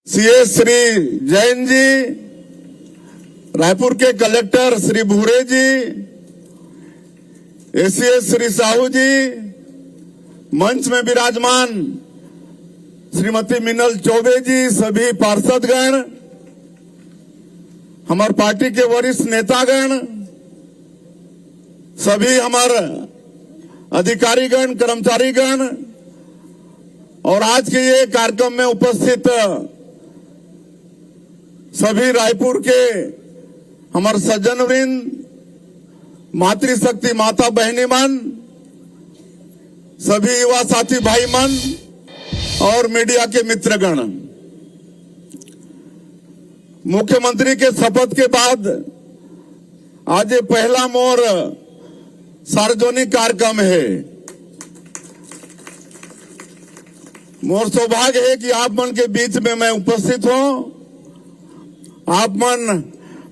CS Shri Jain ji, Raipur के collector Shri भूरे जी, ACS Shri Sahu जी, मंच में विराजमान श्रीमती मिनल चौबे जी, सभी पार्षदगण, हमारे पार्टी के वरिष्ठ नेतागण, सभी हमारे अधिकारीगण, कर्मचारीगण और आज के ये कार्यक्रम में उपस्थित सभी रायपुर के हमारे सज्जन वृंद, मातृशक्ति माता बहनी मन, सभी युवा साथी भाई मन और मीडिया के मित्रगण, मुख्यमंत्री के शपथ के बाद आज ये पहला मोर सार्वजनिक कार्यक्रम है। मोर सौभाग्य है कि आप मन के बीच में मैं उपस्थित हूं। आप मन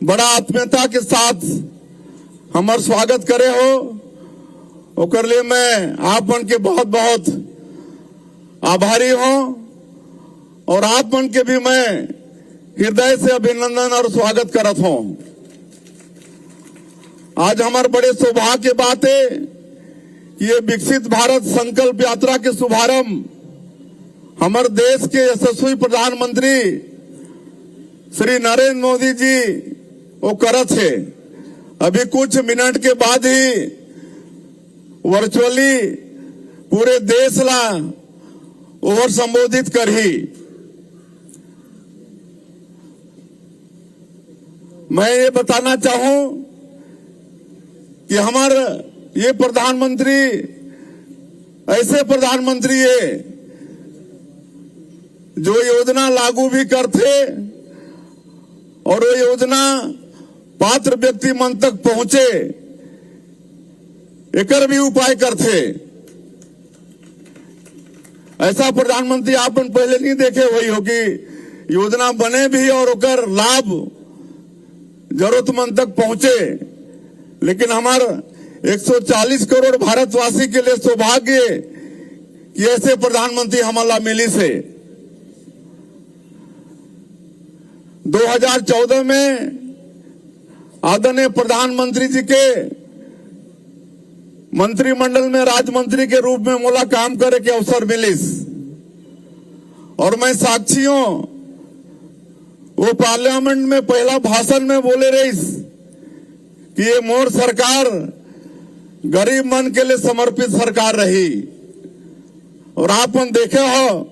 बड़ा आत्मीयता के साथ हमार स्वागत करे हो, ओकर लिए मैं आप मन के बहुत बहुत आभारी हूं और आप मन के भी मैं हृदय से अभिनंदन और स्वागत करत हूं। आज हमारे बड़े सौभाग्य की बात है कि ये विकसित भारत संकल्प यात्रा के शुभारंभ हमारे देश के यशस्वी प्रधानमंत्री श्री नरेंद्र मोदी जी वो करत है। अभी कुछ मिनट के बाद ही वर्चुअली पूरे देश ला ओवर संबोधित करही। मैं ये बताना चाहूं कि हमारे ये प्रधानमंत्री ऐसे प्रधानमंत्री है जो योजना लागू भी करते और वो योजना पात्र व्यक्ति मन तक पहुंचे, एकर भी उपाय करते। ऐसा प्रधानमंत्री आपन पहले नहीं देखे हुई हो कि योजना बने भी और ओकर लाभ जरूरतमंद तक पहुंचे। लेकिन हमारे 140 करोड़ भारतवासी के लिए सौभाग्य कि ऐसे प्रधानमंत्री हमारा मिली से। 2014 में आदरणीय प्रधानमंत्री जी के मंत्रिमंडल में राज्य के रूप में मोला काम करे के अवसर मिलिस और मैं साक्षी हूं। वो पार्लियामेंट में पहला भाषण में बोले रहीस कि ये मोर सरकार गरीब मन के लिए समर्पित सरकार रही। और आप देखे हो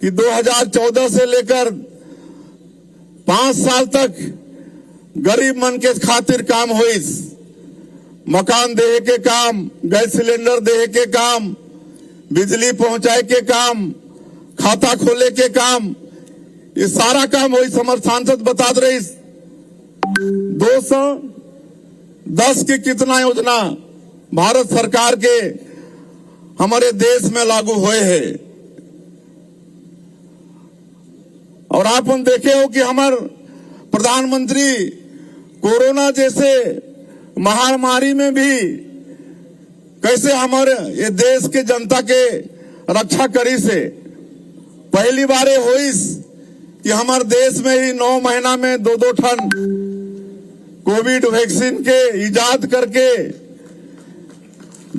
कि 2014 से लेकर 5 साल तक गरीब मन के खातिर काम हुईस। मकान देहे के काम, गैस सिलेंडर देहे के काम, बिजली पहुंचाए के काम, खाता खोले के काम, ये सारा काम हुई। हमारे सांसद बता रही 210 की कितना योजना भारत सरकार के हमारे देश में लागू हुए हैं। और आप हम देखे हो कि हमारे प्रधानमंत्री कोरोना जैसे महामारी में भी कैसे हमारे ये देश के जनता के रक्षा करी से। पहली बार हुईस कि हमारे देश में ही 9 महीना में 2-2 टन कोविड वैक्सीन के इजाद करके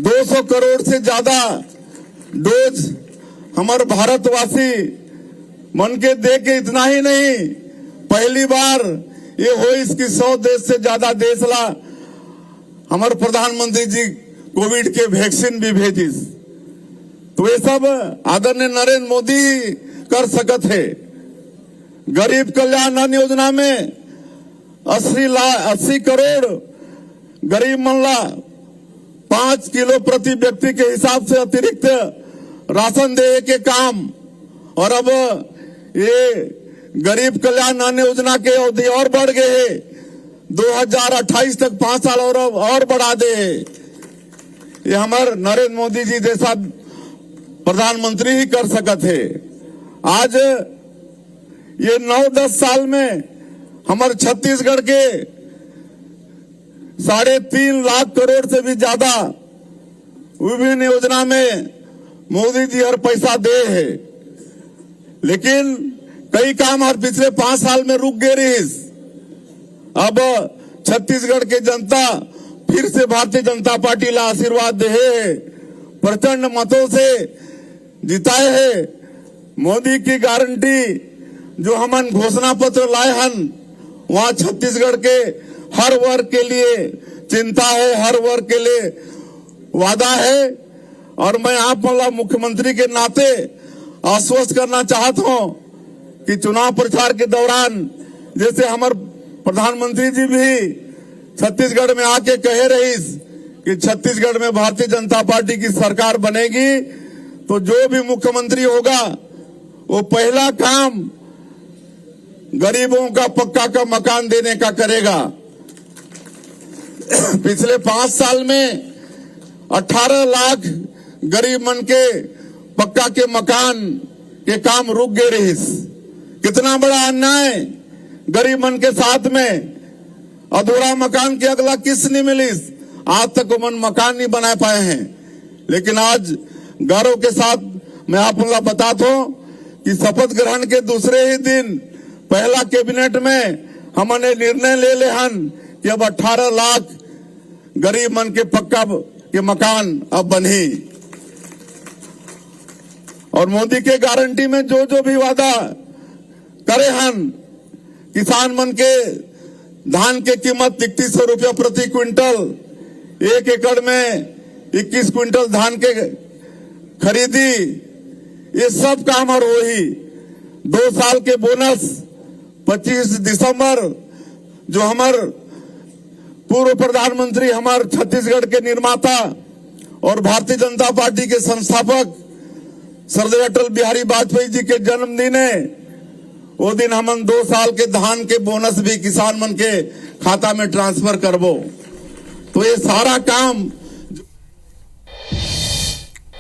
200 करोड़ से ज्यादा डोज हमारे भारतवासी मन के दे के। इतना ही नहीं, पहली बार ये हो इसकी 100 देश से ज्यादा देश ला हमारे प्रधानमंत्री जी कोविड के वैक्सीन भी भेजिस। तो ये सब आदरणीय नरेंद्र मोदी कर सकत है। गरीब कल्याण अन्न योजना में 80 करोड़ गरीब मन ला 5 किलो प्रति व्यक्ति के हिसाब से अतिरिक्त राशन दे के काम। और अब ये गरीब कल्याण अन्न योजना के अवधि और बढ़ गए है, 2028 तक 5 साल और बढ़ा दे। ये हमारे नरेंद्र मोदी जी जैसा प्रधानमंत्री ही कर सकत है। आज ये 9-10 साल में हमारे छत्तीसगढ़ के 3.5 लाख करोड़ से भी ज्यादा विभिन्न योजना में मोदी जी हर पैसा दे है। लेकिन कई काम हर पिछले 5 साल में रुक गए रहीस। अब छत्तीसगढ़ के जनता फिर से भारतीय जनता पार्टी ला आशीर्वाद दे है, प्रचंड मतों से जिताए है। मोदी की गारंटी जो हमन घोषणा पत्र लाए हन, वहां छत्तीसगढ़ के हर वर्ग के लिए चिंता है, हर वर्ग के लिए वादा है। और मैं आप वाला मुख्यमंत्री के नाते आश्वस्त करना चाहता हूं कि चुनाव प्रचार के दौरान जैसे हमारे प्रधानमंत्री जी भी छत्तीसगढ़ में आके कहे रहीस कि छत्तीसगढ़ में भारतीय जनता पार्टी की सरकार बनेगी, तो जो भी मुख्यमंत्री होगा वो पहला काम गरीबों का पक्का का मकान देने का करेगा। पिछले 5 साल में 18 लाख गरीब मन के पक्का के मकान के काम रुक गए रहीस। कितना बड़ा अन्याय गरीब मन के साथ में। अधूरा मकान के अगला किस्त नहीं मिलीस, आज तक वो मन मकान नहीं बना पाए हैं। लेकिन आज गौरव के साथ मैं आप लोग बताता हूं कि शपथ ग्रहण के दूसरे ही दिन पहला कैबिनेट में हमने निर्णय ले हन कि अब 18 लाख गरीब मन के पक्का के मकान अब बनी। और मोदी के गारंटी में जो जो भी वादा करे हन, किसान मन के धान के कीमत 3100 रुपया प्रति क्विंटल, 1 एकड़ में 21 क्विंटल धान के खरीदी, ये सब काम और वही 2 साल के बोनस 25 दिसंबर जो हमार पूर्व प्रधानमंत्री, हमारे छत्तीसगढ़ के निर्माता और भारतीय जनता पार्टी के संस्थापक स्वर्गीय अटल बिहारी वाजपेयी जी के जन्मदिन है, वो दिन हमन 2 साल के धान के बोनस भी किसान मन के खाता में ट्रांसफर करबो। तो ये सारा काम